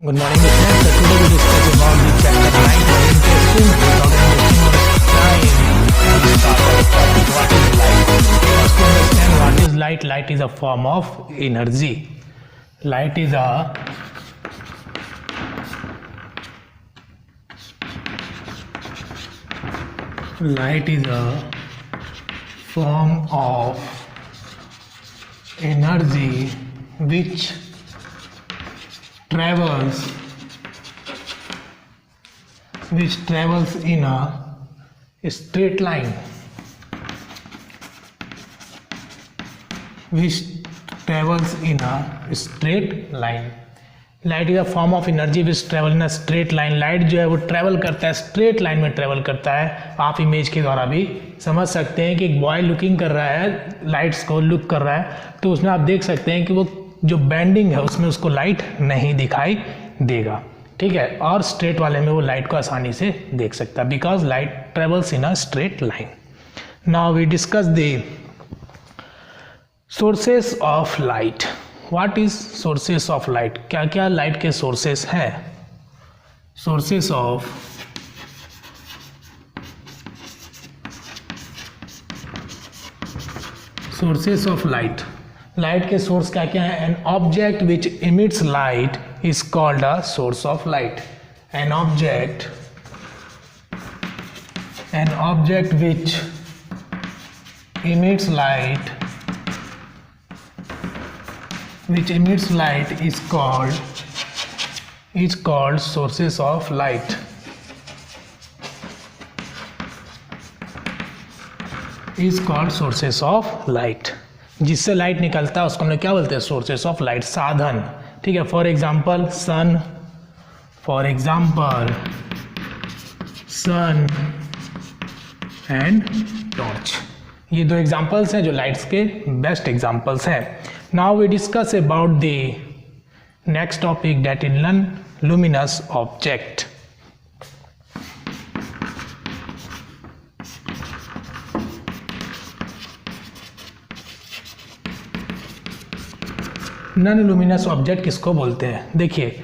Good morning, listeners. So today we discuss about the chapter 9 very interesting. Without any wasting much time, we start our topic. What is light? First, to understand what is light. Light is a form of energy. Light is a form of energy which travels in a straight line, light is a form of energy which travel in a straight line. Light जो है वो travel करता है, straight line में travel करता है. आप image के द्वारा भी समझ सकते हैं कि एक बॉय लुकिंग कर रहा है, लाइट्स को लुक कर रहा है, तो उसमें आप देख सकते हैं कि वो जो बेंडिंग है उसमें उसको लाइट नहीं दिखाई देगा. ठीक है, और स्ट्रेट वाले में वो लाइट को आसानी से देख सकता है because light travels in a straight line. Now we discuss the sources of light. What is sources of light? क्या क्या लाइट के सोर्सेस हैं? Sources of light. लाइट के सोर्स क्या क्या है? An object which emits light is called a source of light. An object which emits light is called sources of light. जिससे light निकलता है उसको हम लोग क्या बोलते हैं? सोर्सेस ऑफ लाइट, साधन. ठीक है, for example sun and torch. ये दो एग्जाम्पल्स हैं जो लाइट्स के बेस्ट एग्जाम्पल्स हैं. Now we discuss about the next topic that is non luminous object. Non luminous object किसको बोलते हैं? देखिए,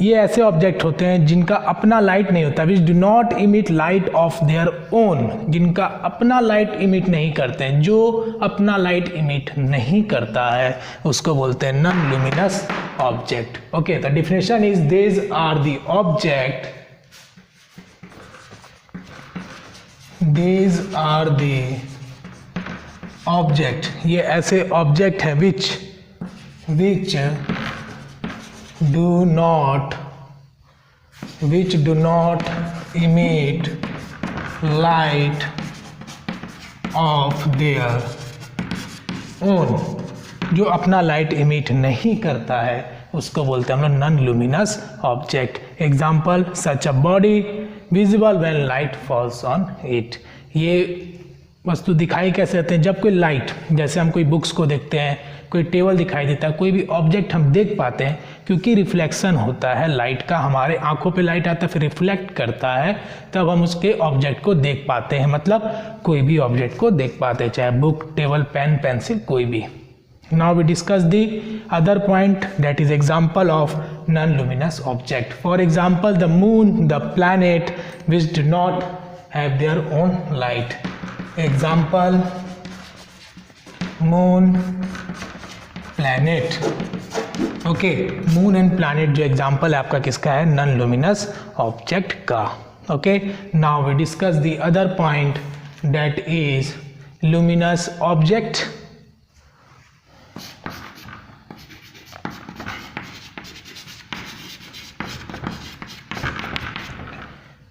ये ऐसे ऑब्जेक्ट होते हैं जिनका अपना लाइट नहीं होता, विच do not emit light of their own. जिनका अपना लाइट इमिट नहीं करते हैं, जो अपना लाइट इमिट नहीं करता है उसको बोलते हैं non luminous object. Okay, the definition is these are the object. ये ऐसे ऑब्जेक्ट हैं which do not emit light of their own. जो अपना लाइट इमिट नहीं करता है उसको बोलते हैं हम लोग non luminous object. Example, such a body visible when light falls on it. ये वस्तु दिखाई कैसे देते हैं? जब कोई लाइट, जैसे हम कोई बुक्स को देखते हैं, कोई टेबल दिखाई देता है, कोई भी ऑब्जेक्ट हम देख पाते हैं क्योंकि रिफ्लेक्शन होता है लाइट का, हमारे आंखों पे लाइट आता है फिर रिफ्लेक्ट करता है, तब हम उसके ऑब्जेक्ट को देख पाते हैं. मतलब कोई भी ऑब्जेक्ट को देख पाते हैं, चाहे बुक, टेबल, पेन, पेंसिल, कोई भी. Now we discuss the other point that is example of non luminous object. For example, the moon, the planet which do not have their own light. Example, moon, planet. Okay, moon and planet जो example है आपका किसका है? Non luminous object का. Okay, now we discuss the other point that is luminous object.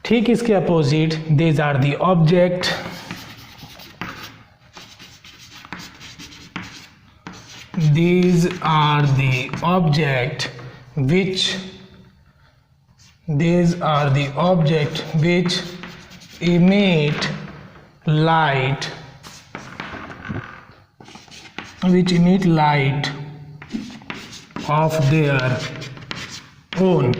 ठीक इसके opposite, these are the object which emit light of their own.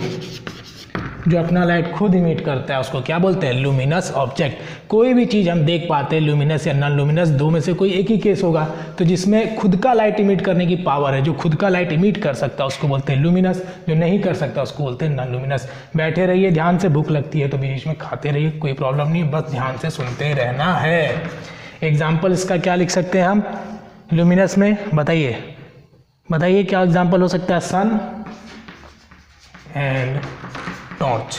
जो अपना लाइट खुद इमिट करता है उसको क्या बोलते हैं? Luminous object. कोई भी चीज़ हम देख पाते हैं ल्यूमिनस या नॉन ल्यूमिनस, दो में से कोई एक ही केस होगा। तो जिसमें खुद का लाइट इमिट करने की पावर है, जो खुद का लाइट इमिट कर सकता है उसको बोलते हैं ल्यूमिनस, जो नहीं कर सकता उसको बोलते हैं नॉन ल्यूमिनस। बैठे रहिए, ध्यान से, भूख लगती है तो बीच में खाते रहिए, कोई प्रॉब्लम नहीं, बस ध्यान से सुनते रहना है। एग्जाम्पल इसका क्या लिख सकते हैं हम ल्यूमिनस में, बताइए बताइए क्या एग्जाम्पल हो सकता है? सन एंड टॉर्च,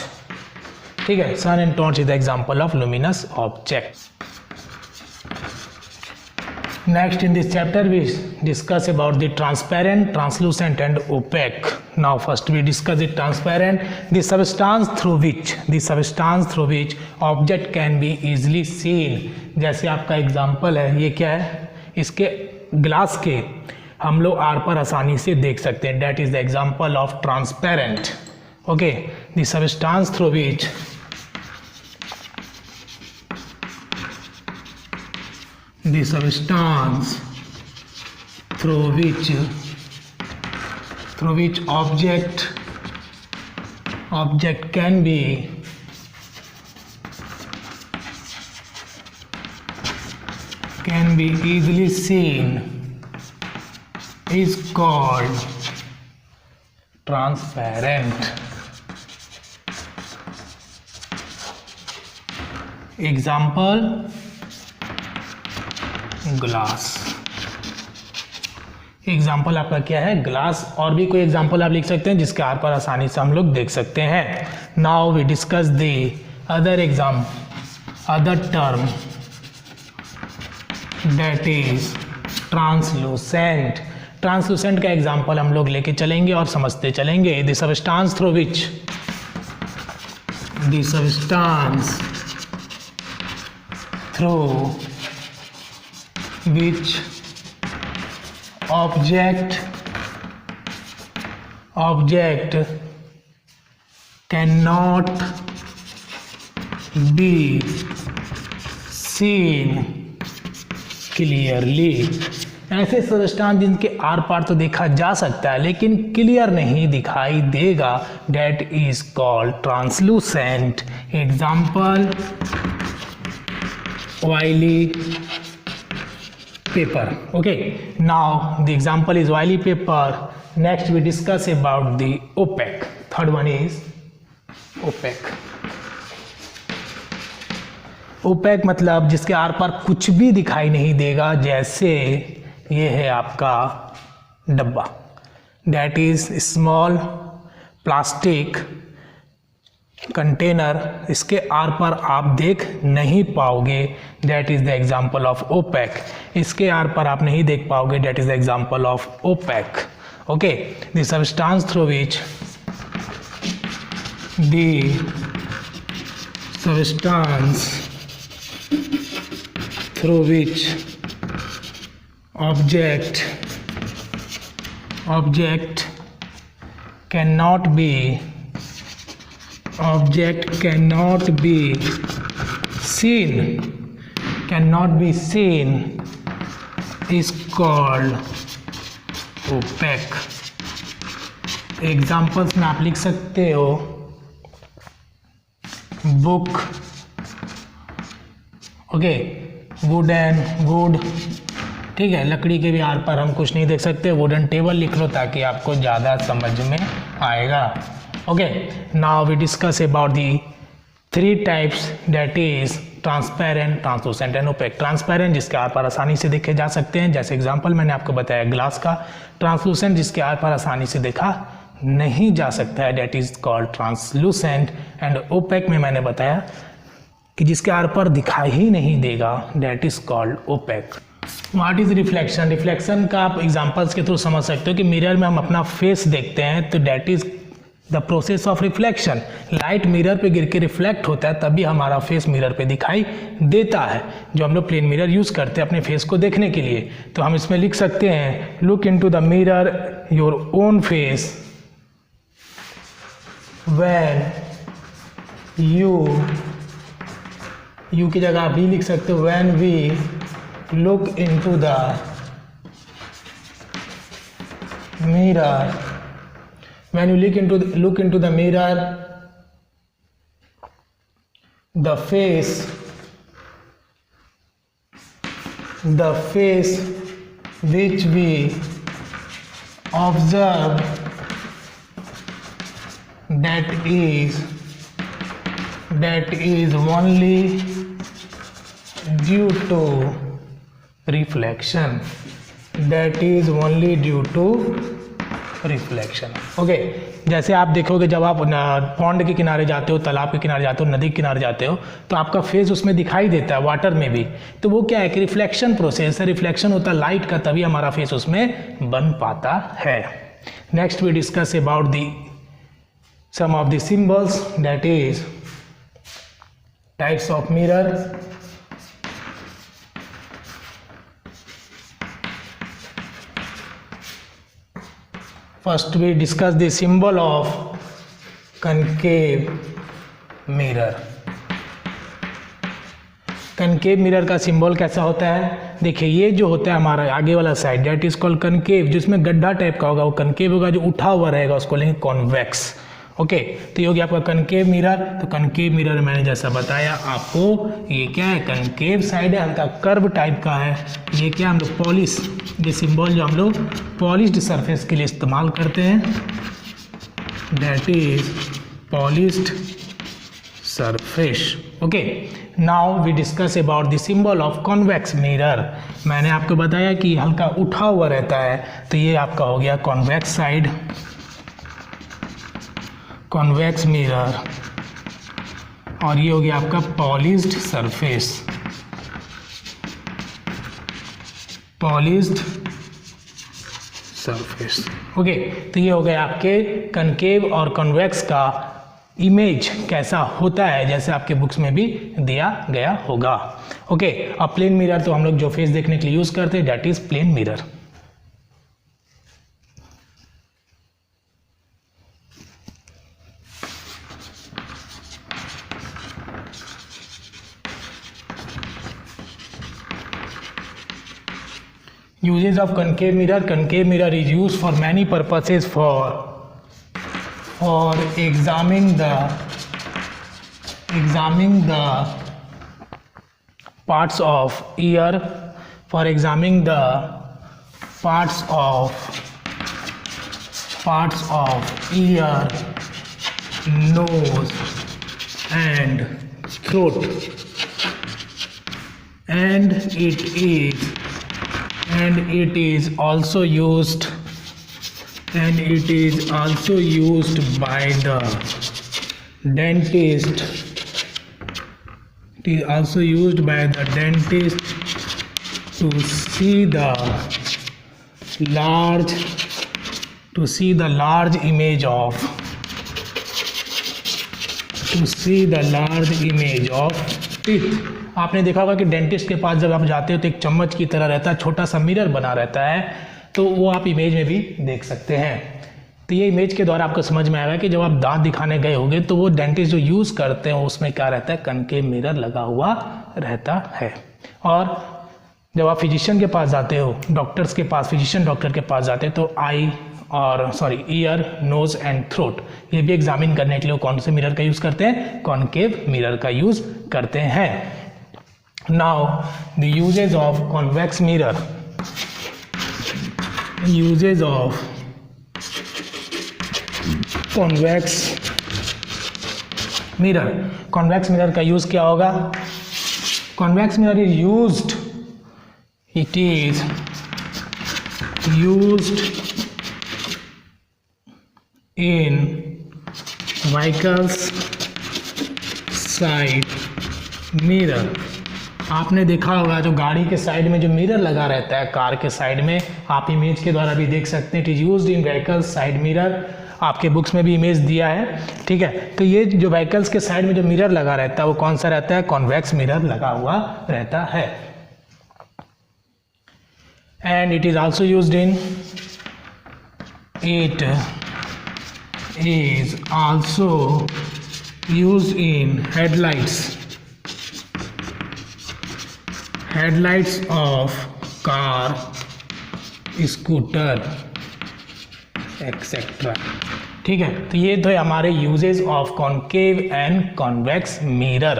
ठीक है, sun and torch is the example of luminous object. Next in this chapter we discuss about the transparent, translucent and opaque. Now first we discuss the transparent, the substance through which object can be easily seen. जैसे आपका example है, ये क्या है, इसके glass के हम लोग आर पर आसानी से देख सकते हैं, that is the example of transparent. Okay, the substance through which the substance through which object can be easily seen is called transparent. Example, glass. Example आपका क्या है? ग्लास। और भी कोई एग्जाम्पल आप लिख सकते हैं जिसके आर पर आसानी से हम लोग देख सकते हैं। Now we discuss the other term that is translucent. Translucent का एग्जाम्पल हम लोग लेके चलेंगे और समझते चलेंगे। The substance through which object cannot be seen clearly। ऐसे सबस्टांस जिनके आर पार तो देखा जा सकता है लेकिन क्लियर नहीं दिखाई देगा, that is called translucent. Example, oily paper. Okay, now the example is oily paper. Next we discuss about the opaque. Third one is opaque. opaque मतलब जिसके आर पार कुछ भी दिखाई नहीं देगा, जैसे ये है आपका डब्बा, that is small plastic container, इसके आर पर आप देख नहीं पाओगे, that is the example of opaque. इसके आर पर आप नहीं देख पाओगे, that is the example of opaque. Okay, the substance through which object cannot be seen is called opaque। Examples में आप लिख सकते हो बुक, ओके, वुड, ठीक है, लकड़ी के भी आर पर हम कुछ नहीं देख सकते। वुडन टेबल लिख लो ताकि आपको ज़्यादा समझ में आएगा। Okay, now we discuss about the 3 types, that is transparent, translucent and opaque. Transparent जिसके आर पर आसानी से देखे जा सकते हैं, जैसे एग्जांपल मैंने आपको बताया ग्लास का। ट्रांसलूसेंट जिसके आर पर आसानी से देखा नहीं जा सकता है, that is called translucent. And opaque में मैंने बताया कि जिसके आर पर दिखाई ही नहीं देगा, that is called opaque. What is reflection? Reflection का आप एग्जांपल्स के थ्रू समझ सकते हो कि मिरर में हम अपना फेस देखते हैं, तो that is the process of reflection. Light mirror पे गिर के रिफ्लेक्ट होता है, तभी हमारा फेस मिरर पे दिखाई देता है, जो हम लोग प्लेन मिरर यूज़ करते हैं अपने फेस को देखने के लिए। तो हम इसमें लिख सकते हैं, look into the mirror your own face when you की जगह भी लिख सकते हो, when we look into the mirror, when you look into the mirror, the face the face which we observe that is only due to reflection, that is only due to reflection. Okay, जैसे आप देखोगे जब आप pond के किनारे जाते हो, तालाब के किनारे जाते हो, नदी के किनारे जाते हो, तो आपका फेस उसमें दिखाई देता है, वाटर में भी। तो वो क्या है कि रिफ्लेक्शन प्रोसेस है, रिफ्लेक्शन होता है लाइट का, तभी हमारा फेस उसमें बन पाता है। Next we discuss about the some of the symbols, that is types of mirror. First we discuss the symbol of concave mirror. Concave mirror का सिंबल कैसा होता है? देखिए, ये जो होता है हमारा आगे वाला side, that is called concave, जिसमें गड्ढा टाइप का होगा वो कनकेव होगा, जो उठा हुआ रहेगा उसको लेंगे कॉन्वेक्स। ओके, तो ये हो गया आपका कनकेव मिरर। तो कनकेव मिरर मैंने जैसा बताया आपको, ये क्या है, कनकेव साइड है, हल्का कर्व टाइप का है। ये क्या हम लोग पॉलिश, ये सिंबल जो हम लोग पॉलिश्ड सरफेस के लिए इस्तेमाल करते हैं, that is polished surface. Okay, now we discuss about the symbol of convex mirror. मैंने आपको बताया कि हल्का उठा हुआ रहता है, तो ये आपका हो गया कॉन्वेक्स साइड, कॉन्वेक्स मिरर, और ये हो गया आपका polished surface, polished surface. Okay, तो ये हो गया आपके कनकेव और कॉन्वेक्स का इमेज कैसा होता है, जैसे आपके बुक्स में भी दिया गया होगा। ओके, अब प्लेन मिरर तो हम लोग जो फेस देखने के लिए यूज करते हैं, that is plane mirror. Uses of concave mirror. Concave mirror is used for many purposes, for examining the parts of ear, for examining the parts of ear, nose and throat, and it is also used by the dentist. It is also used by the dentist to see the large image of teeth. आपने देखा होगा कि dentist के पास जब आप जाते हो तो एक चम्मच की तरह रहता है, छोटा सा मिरर बना रहता है, तो वो आप इमेज में भी देख सकते हैं। तो ये इमेज के द्वारा आपको समझ में आएगा कि जब आप दांत दिखाने गए होंगे तो वो डेंटिस्ट जो यूज़ करते हैं उसमें क्या रहता है, कनकेव मिरर लगा हुआ रहता है। और जब आप फिजिशियन के पास जाते हो, डॉक्टर्स के पास, फिजिशियन डॉक्टर के पास जाते हो, तो ईयर, नोज एंड थ्रोट, ये भी एग्जामिन करने के लिए कौन से मिरर का यूज़ करते हैं, कॉनकेव मिरर का यूज़ करते हैं। Now the uses of convex mirror. Uses of convex mirror. Convex mirror का यूज क्या होगा? Convex mirror is used. It is used in vehicles side mirror. आपने देखा होगा जो गाड़ी के साइड में जो मिरर लगा रहता है, कार के साइड में, आप इमेज के द्वारा भी देख सकते हैं। It is used in vehicles side mirror, आपके बुक्स में भी इमेज दिया है, ठीक है। तो ये जो व्हीकल्स के साइड में जो मिरर लगा रहता है वो कौन सा रहता है, कॉन्वेक्स मिरर लगा हुआ रहता है। And it is also used in headlights of car, scooter etcetera, ठीक है। तो ये तो हमारे uses of concave and convex mirror.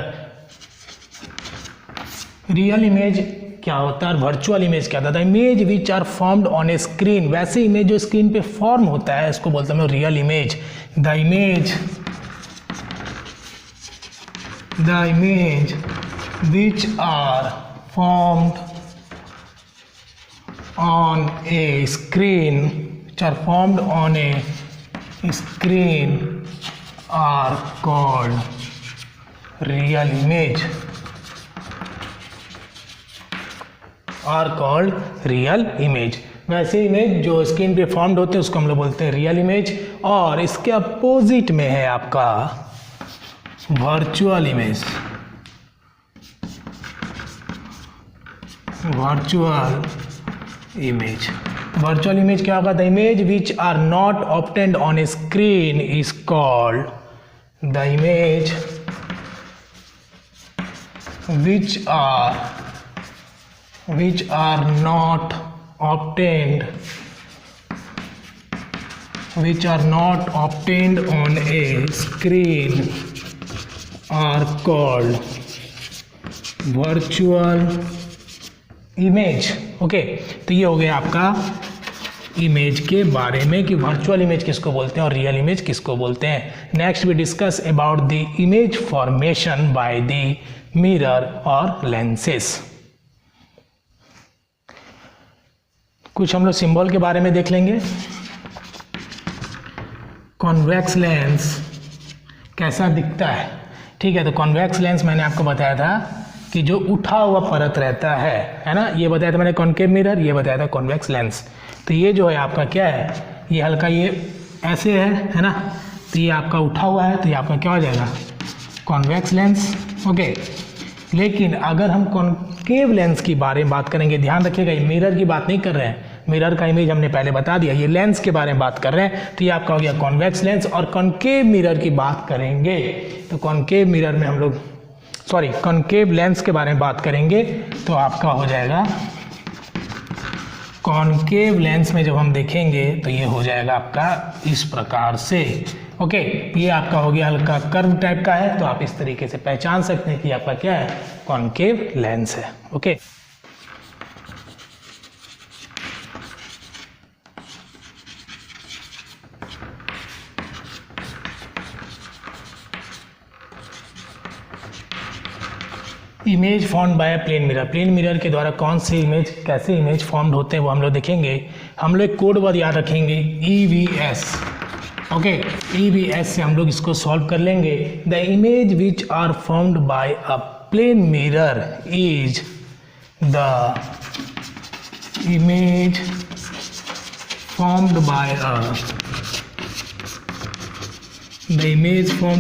Real image क्या होता है और वर्चुअल इमेज क्या होता है। Image which are formed on a screen, वैसे इमेज जो स्क्रीन पे फॉर्म होता है इसको बोलते हैं real image. The image which are formed on a screen, which are formed on a screen are called real image, वैसे इमेज जो स्क्रीन पे फॉर्म्ड होते हैं उसको हम लोग बोलते हैं रियल इमेज। और इसके अपोजिट में है आपका वर्चुअल इमेज। वर्चुअल इमेज क्या होगा? The image which are not obtained on a screen is called, द इमेज विच आर नॉट obtained on a screen are called virtual image। Okay, तो ये हो गया आपका इमेज के बारे में कि वर्चुअल इमेज किसको बोलते हैं और रियल इमेज किसको बोलते हैं। Next we discuss about the image formation by the mirror और लेंसेस। कुछ हम लोग सिंबल के बारे में देख लेंगे। कॉन्वेक्स लेंस कैसा दिखता है, ठीक है। तो कॉन्वेक्स लेंस मैंने आपको बताया था कि जो उठा हुआ परत रहता है ना, ये बताया था मैंने कॉनकेव मिरर, ये बताया था कॉन्वेक्स लेंस। तो ये जो है आपका क्या है, ये हल्का ये ऐसे है ना, तो ये आपका उठा हुआ है, तो ये आपका क्या हो जाएगा, कॉन्वेक्स लेंस। ओके, लेकिन अगर हम कॉनकेव लेंस की बारे में बात करेंगे, ध्यान रखिएगा ये मिरर की बात नहीं कर रहे हैं, मिरर का इमेज हमने पहले बता दिया, ये लेंस के बारे में बात कर रहे हैं। तो ये आपका हो गया कॉन्वेक्स लेंस। और कॉनकेव मिरर की बात करेंगे तो कॉनकेव मिरर में हम लोग कॉनकेव लेंस के बारे में बात करेंगे तो आपका हो जाएगा कॉनकेव लेंस में जब हम देखेंगे तो ये हो जाएगा आपका इस प्रकार से। ओके, ये आपका हो गया हल्का कर्व टाइप का है, तो आप इस तरीके से पहचान सकते हैं कि आपका क्या है, कॉनकेव लेंस है। Okay, image formed by plane mirror, plane mirror के द्वारा कौन से इमेज, कैसे इमेज फॉर्म्ड होते हैं वो हम लोग देखेंगे। हम लोग कोड वर्ड याद रखेंगे EVS। ओके, EVS से हम लोग इसको सॉल्व कर लेंगे। The image which are formed by a plane mirror is the image formed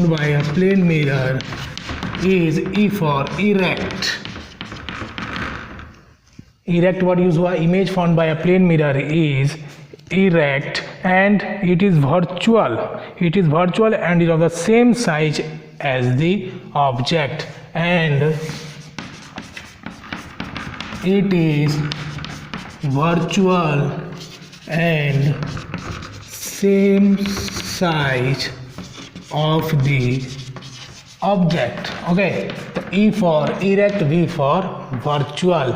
by a plane mirror is E for erect। erect what use हुआ, image formed by a plane mirror is erect and it is virtual and is of the same size as the object and it is virtual and same size of the object। okay, so E for erect, V for virtual,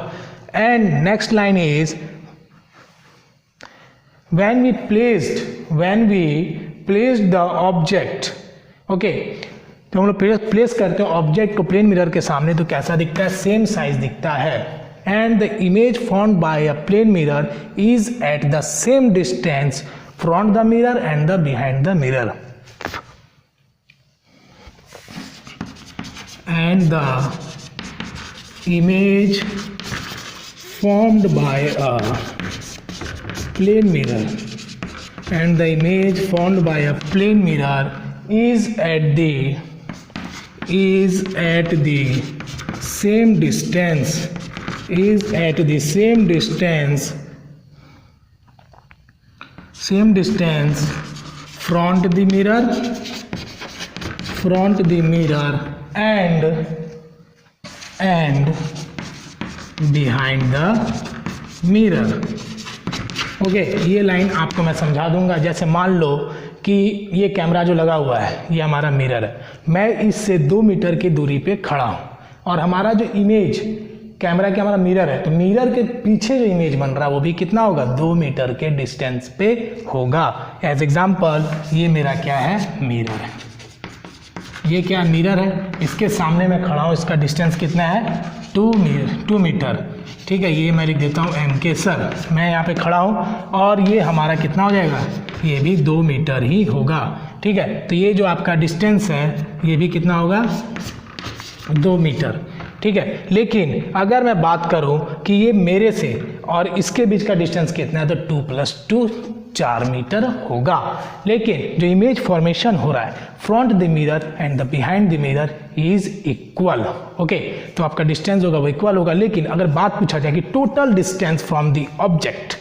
and next line is when we placed the object। okay, तो हम लोग place करते हैं object को plane mirror के सामने तो कैसा दिखता है, सेम साइज दिखता है। And the image formed by a plane mirror is at the same distance from the mirror and the behind the mirror. And the image formed by a plane mirror is at the same distance front the mirror and behind the mirror। Okay, ये line आपको मैं समझा दूंगा। जैसे मान लो कि ये camera जो लगा हुआ है ये हमारा मिरर है, मैं इससे 2 मीटर की दूरी पे खड़ा हूँ और हमारा जो इमेज कैमरा क्या हमारा मिरर है, तो मिरर के पीछे जो इमेज बन रहा है वो भी कितना होगा, 2 मीटर के डिस्टेंस पे होगा। एज एग्जाम्पल ये मेरा क्या है, मिरर है, ये क्या मिरर है, इसके सामने मैं खड़ा हूँ, इसका डिस्टेंस कितना है 2 मीटर, ठीक है। ये मैं लिख देता हूँ एम के सर, मैं यहाँ पे खड़ा हूँ और ये हमारा कितना हो जाएगा, ये भी 2 मीटर ही होगा, ठीक है। तो ये जो आपका डिस्टेंस है ये भी कितना होगा, 2 मीटर, ठीक है। लेकिन अगर मैं बात करूं कि ये मेरे से और इसके बीच का डिस्टेंस कितना है, तो 2 + 2 4 मीटर होगा। लेकिन जो इमेज फॉर्मेशन हो रहा है front the mirror and the behind the mirror is equal, okay. तो आपका डिस्टेंस होगा वो इक्वल होगा। लेकिन अगर बात पूछा जाए कि total distance from the object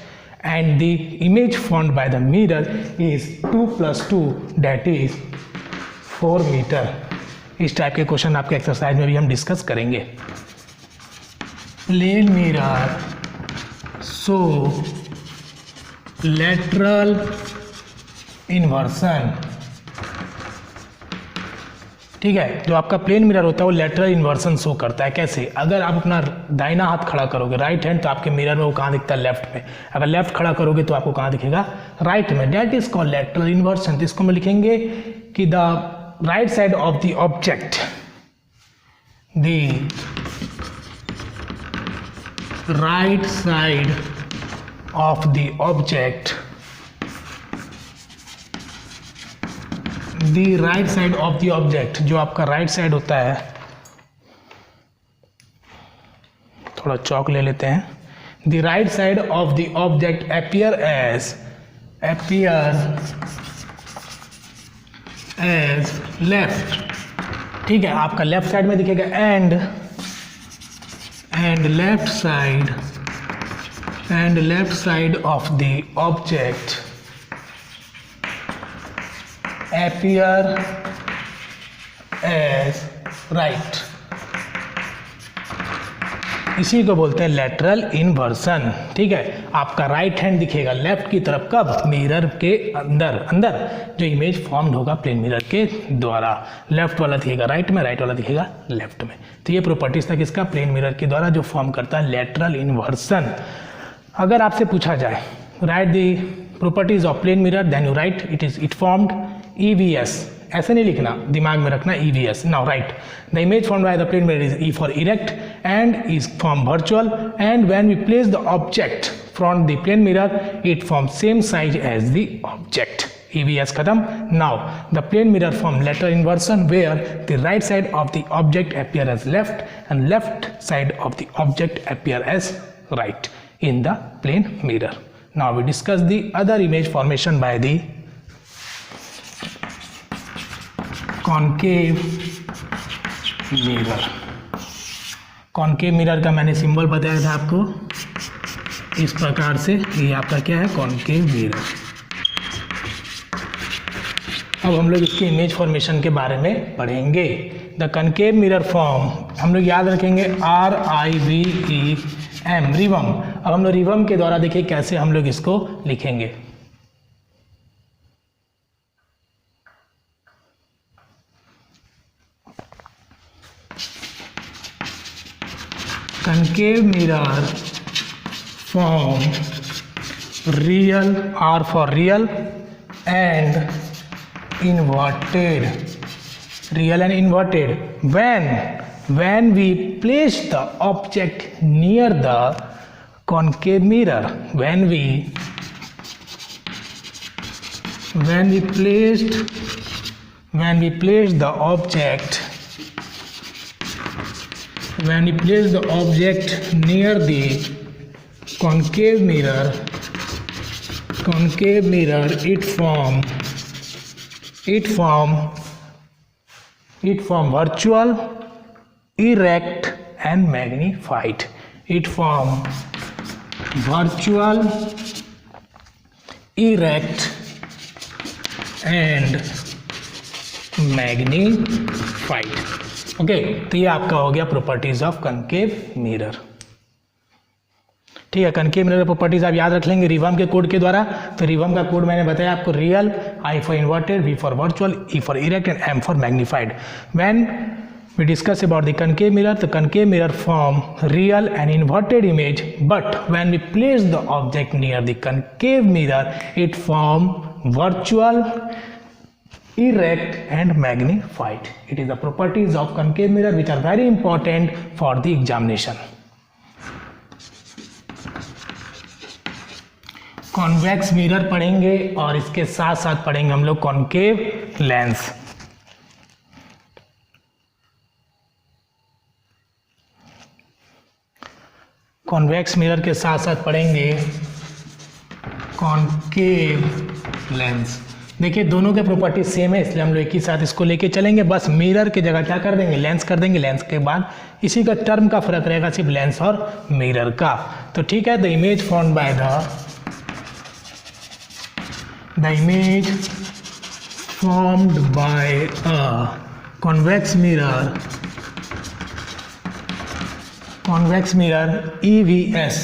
and the image formed by the mirror is 2 + 2 that is 4 meter. इस टाइप के क्वेश्चन आपके एक्सरसाइज में भी हम डिस्कस करेंगे। Plane mirror so lateral inversion, ठीक है। जो आपका प्लेन मिरर होता है वो लेटरल इन्वर्सन शो करता है। कैसे, अगर आप अपना दाहिना हाथ खड़ा करोगे राइट हैंड, तो आपके मिरर में वो कहाँ दिखता है, लेफ्ट में। अगर लेफ्ट खड़ा करोगे तो आपको कहाँ दिखेगा, राइट में। That is called lateral inversion. तो इसको हम लिखेंगे कि the right side of the object, the right side of the object, the right side of the object, जो आपका राइट साइड होता है, थोड़ा चौक ले लेते हैं, the right side of the object appear as left, ठीक है। आपका लेफ्ट साइड में दिखेगा and left side of the object appear as right. इसी को बोलते हैं लेटरल इन्वर्सन, ठीक है। आपका राइट हैंड दिखेगा लेफ्ट की तरफ, कब, मिरर के अंदर जो इमेज फॉर्म्ड होगा प्लेन मिरर के द्वारा। लेफ्ट वाला दिखेगा राइट में, राइट वाला दिखेगा लेफ्ट में। तो ये प्रॉपर्टीज था किसका, प्लेन मिरर के द्वारा जो फॉर्म करता है लेटरल इन्वर्सन। अगर आपसे पूछा जाए write the properties of plane mirror, then you write it formed EVS, ऐसे नहीं लिखना, दिमाग में रखना EVS। Now write the image formed by the plane mirror is E for erect and is form virtual, and when we place the object from the plane mirror it form same size as the object. EVS खत्म। Now the plane mirror form lateral inversion where the right side of the object appear as left and left side of the object appear as right in the plane mirror. Now we discuss the other image formation by the concave mirror. Concave mirror का मैंने symbol बताया था आपको इस प्रकार से, ये आपका क्या है, कॉनकेव मिरर। अब हम लोग इसके इमेज फॉर्मेशन के बारे में पढ़ेंगे। द कॉनकेव मिरर फॉर्म हम लोग याद रखेंगे RIVEM, रिवम। अब हम लोग रिवम के द्वारा देखिए कैसे हम लोग इसको लिखेंगे। Concave mirror form real, R for real, and inverted, real and inverted. When we place the object near the concave mirror, when we place the object near the concave mirror, it form virtual, erect and magnified. It form virtual, erect and magnified. Okay, तो ये आपका हो गया properties of concave mirror. ठीक है, concave mirror properties आप याद रख लेंगे रिवम के कोड के द्वारा। तो रिवम का कोड मैंने बताया आपको, real, I for inverted, V for virtual, E for erect and M for magnified. When we discuss about the concave mirror. The concave mirror form real and inverted image, but when we place the object near the concave mirror, it form virtual, erect and magnified. It is the properties of concave mirror which are very important for the examination. Convex mirror पढ़ेंगे और इसके साथ साथ पढ़ेंगे हम लोग concave lens. Convex mirror के साथ साथ पढ़ेंगे कॉन्केव लेंस। देखिए दोनों के प्रॉपर्टी सेम है, इसलिए हम लोग एक ही साथ इसको लेके चलेंगे। बस मिरर की जगह क्या कर देंगे, लेंस कर देंगे। लेंस के बाद इसी का टर्म का फर्क रहेगा सिर्फ लेंस और मिरर का। तो ठीक है, the image formed bye the image formed by a convex mirror EVS,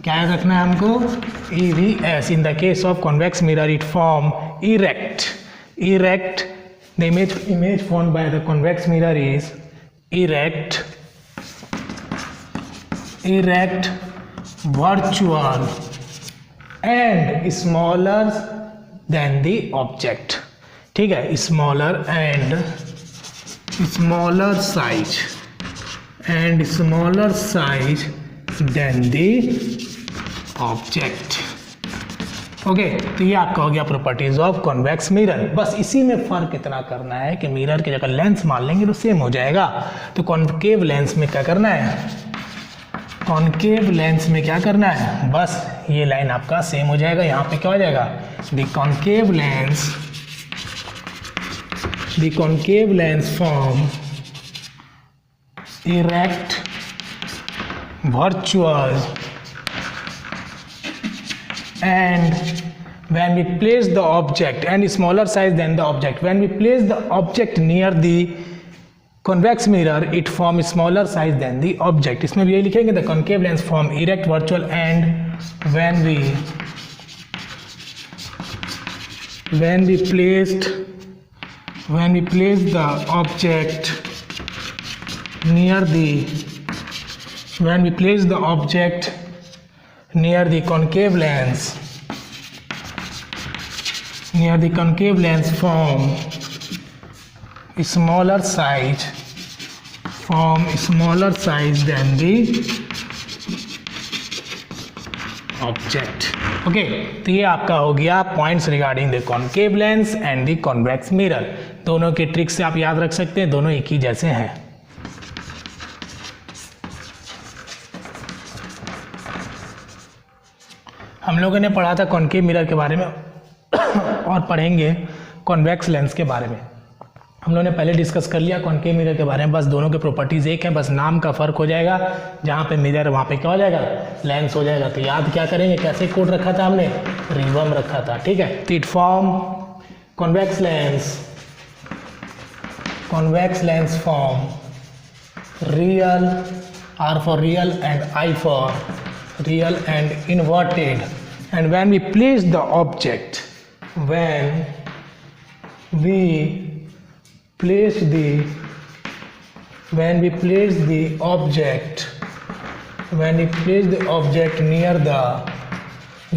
क्या रखना है हमको, EVS. In the case of convex mirror it form erect. The image formed by the convex mirror is erect, virtual and smaller than the object. ठीक है, smaller size than the object. Okay, तो ये आपका हो गया properties of convex mirror. बस इसी में फर्क इतना करना है कि मिरर की जगह लेंस मान लेंगे तो सेम हो जाएगा। तो कॉन्केव लेंस में क्या करना है, कॉन्केव लेंस में क्या करना है, बस ये लाइन आपका सेम हो जाएगा। यहाँ पे क्या हो जाएगा, the concave lens form erect, virtual and when we place the object and smaller size than the object, when we place the object near the convex mirror it form smaller size than the object. इसमें भी यही लिखेंगे, the concave lens form erect, virtual and when we place the object near the concave lens form smaller size than the object. Okay, तो ये आपका हो गया points regarding the concave lens and the convex mirror. दोनों के tricks से आप याद रख सकते हैं, दोनों एक ही जैसे हैं। हम लोगों ने पढ़ा था कॉन्केव मिरर के बारे में और पढ़ेंगे कॉन्वेक्स लेंस के बारे में। हम लोगों ने पहले डिस्कस कर लिया कॉन्केव मिरर के बारे में। बस दोनों के प्रॉपर्टीज एक है, बस नाम का फर्क हो जाएगा। जहाँ पे मिरर वहाँ पे क्या हो जाएगा, लेंस हो जाएगा। तो याद क्या करेंगे, कैसे कोड रखा था हमने, रिवम रखा था। ठीक है, तो it form convex lens form real, R for real and I for real and inverted, and when we place the object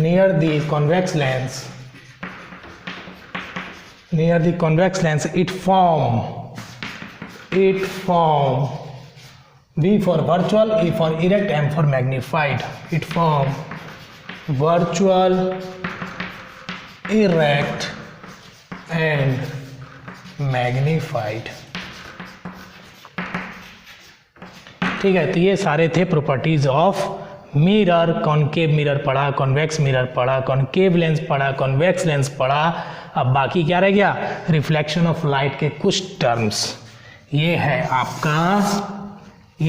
near the convex lens it form V for virtual, E for erect, M for magnified. It form virtual, erect and magnified. ठीक है, तो ये सारे थे properties of mirror. Concave mirror पढ़ा, convex mirror पढ़ा, concave lens पढ़ा, convex lens पढ़ा। अब बाकी क्या रह गया, रिफ्लेक्शन ऑफ लाइट के कुछ टर्म्स। ये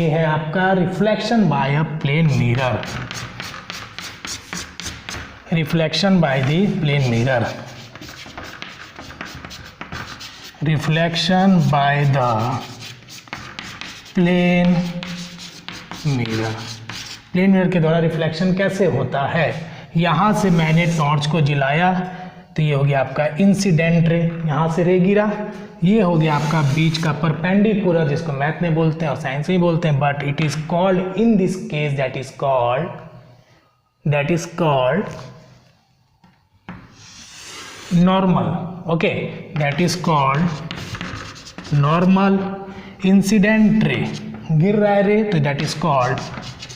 है आपका reflection by a plane mirror, reflection by the plane mirror, reflection by the plane mirror. Plane mirror के द्वारा रिफ्लेक्शन कैसे होता है, यहाँ से मैंने टॉर्च को जलाया तो ये हो गया आपका इंसिडेंट रे, यहाँ से रे गिरा ये हो गया आपका बीच का परपेंडिकुलर, जिसको मैथ में बोलते हैं और साइंस में बोलते हैं, but it is called in this case that is called normal. Okay, that is called normal. Incident ray, गिर रहा है रे, तो that is called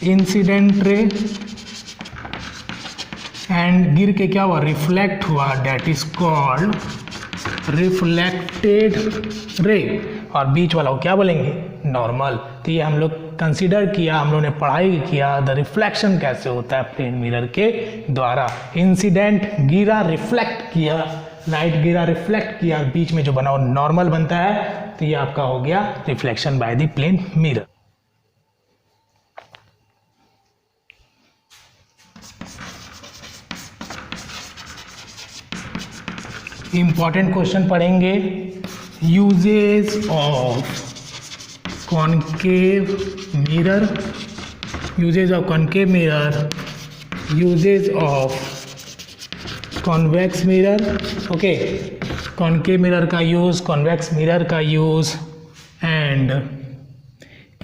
incident ray. And गिर के क्या हुआ, रिफ्लेक्ट हुआ, that is called reflected ray. और बीच वाला को क्या बोलेंगे, नॉर्मल. तो ये हम लोग कंसीडर किया, हम लोग ने पढ़ाई किया द रिफ्लेक्शन कैसे होता है प्लेन मिरर के द्वारा. इंसिडेंट गिरा, रिफ्लेक्ट किया, लाइट गिरा, रिफ्लेक्ट किया, बीच में जो बना वो नॉर्मल बनता है. तो ये आपका हो गया reflection by the plane mirror. Important question पढ़ेंगे. Usages of concave mirror, usages of concave mirror, usages of convex mirror. Okay, concave mirror का यूज, कॉन्वेक्स मिरर का use, and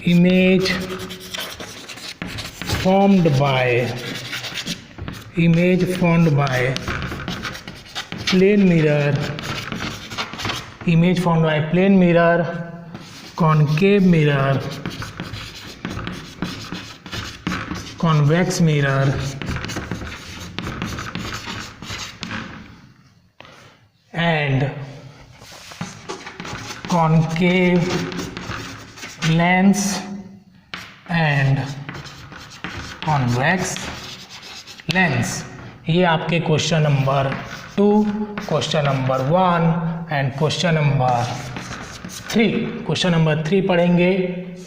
image formed by plane mirror, image formed by plane mirror, concave mirror, convex mirror, and concave lens and convex lens. ये आपके question number 2, question number 1 and question number 3. Question number 3 पढ़ेंगे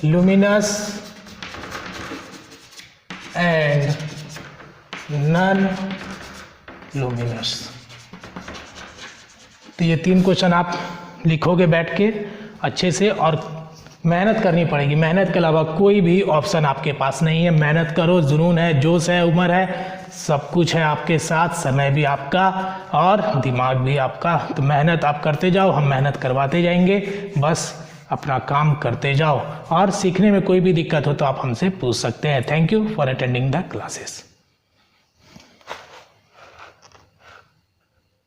luminous and non luminous. तो ये 3 question आप लिखोगे बैठ के अच्छे से, और मेहनत करनी पड़ेगी. मेहनत के अलावा कोई भी ऑप्शन आपके पास नहीं है. मेहनत करो, जुनून है, जोश है, उम्र है, सब कुछ है आपके साथ, समय भी आपका और दिमाग भी आपका. तो मेहनत आप करते जाओ, हम मेहनत करवाते जाएंगे. बस अपना काम करते जाओ, और सीखने में कोई भी दिक्कत हो तो आप हमसे पूछ सकते हैं. Thank you for attending the classes.